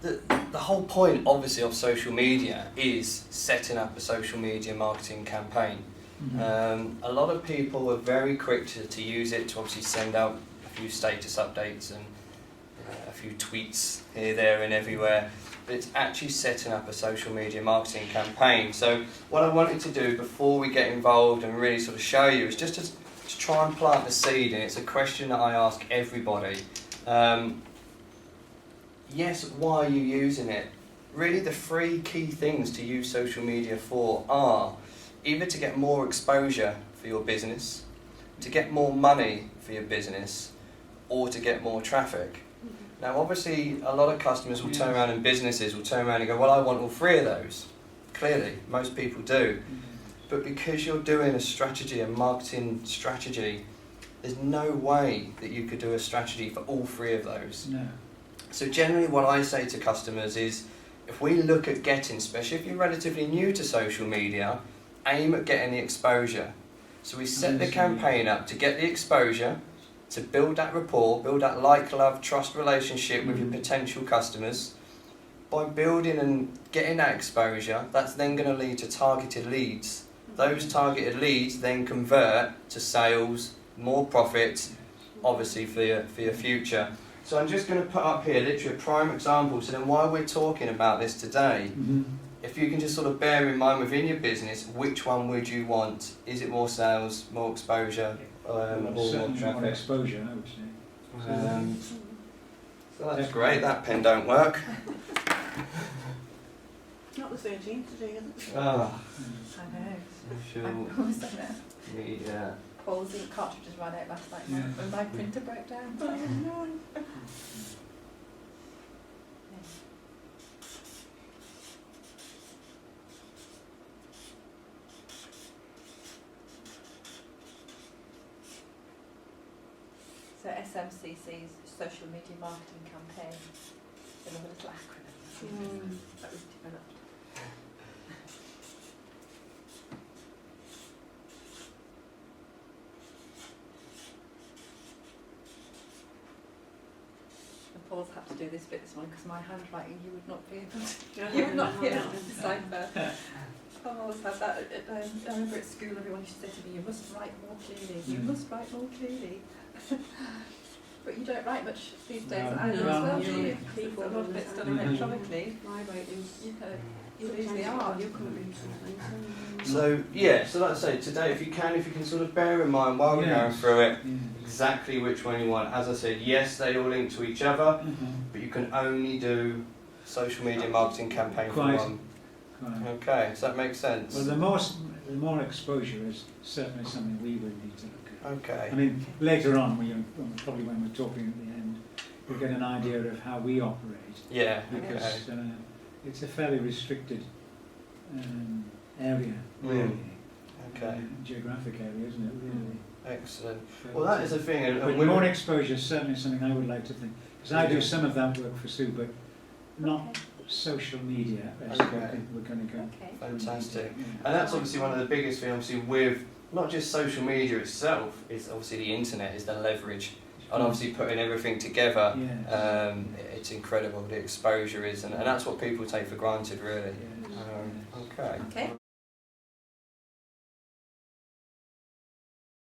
The whole point, obviously, of social media is setting up a social media marketing campaign. A lot of people are very quick to use it to obviously send out a few status updates and a few tweets here, there and everywhere, but it's actually setting up a social media marketing campaign. So what I wanted to do before we get involved and really sort of show you is just to try and plant the seed, and it's a question that I ask everybody. Yes, why are you using it? Really the three key things to use social media for are either to get more exposure for your business, to get more money for your business, or to get more traffic. Now obviously a lot of customers will turn around and businesses will turn around and go, well, I want all three of those. Clearly, most people do. But because you're doing a strategy, a marketing strategy, there's no way that you could do a strategy for all three of those. No. So generally what I say to customers is, if we look at getting, especially if you're relatively new to social media, aim at getting the exposure. So we set the campaign up to get the exposure, to build that rapport, build that like, love, trust relationship with your potential customers. By building and getting that exposure, that's then going to lead to targeted leads. Those targeted leads then convert to sales, more profit, obviously for your future. So I'm just going to put up here literally a prime example, so then while we're talking about this today, if you can just sort of bear in mind within your business, which one would you want? Is it more sales, more exposure, or more traffic? More exposure, I would say. So that's great, that pen don't work. Not the 13th today, is it? Ah, I know. social I was on it. media. Paul's ink cartridges ran out last night Yeah. when my printer broke down. Oh no. So SMCC's social media marketing campaign is another little acronym that was developed. And Paul's had to do this bit this morning because my handwriting you would not be able to, you would not be able to decipher. I've always had that. I remember at school everyone used to say to me, you must write more clearly, you must write more clearly. But you don't write much these days either as well, do you? People, a lot of it's done electronically. My writing's You usually are. You couldn't read something. So yeah, so like I say, today if you can sort of bear in mind while we're going through it, exactly which one you want. As I said, yes, they all link to each other, but you can only do social media marketing campaign for one. Okay, does that make sense? Well, the more exposure is certainly something we would need to look at. Okay. I mean, later on, probably when we're talking at the end, we'll get an idea of how we operate. Yeah. Because Okay. it's a fairly restricted area, really. Okay. Geographic area, isn't it, really? Excellent. Well, that is a thing. And But more exposure is certainly something I would like to think. Because I do some of that work for Sue, but not social media. I think we're going to go. Okay. Fantastic. And that's obviously one of the biggest things, obviously, with not just social media itself, is obviously the internet is the leverage. And obviously putting everything together, it's incredible, the exposure is, and that's what people take for granted, really. Yes. Okay. Okay.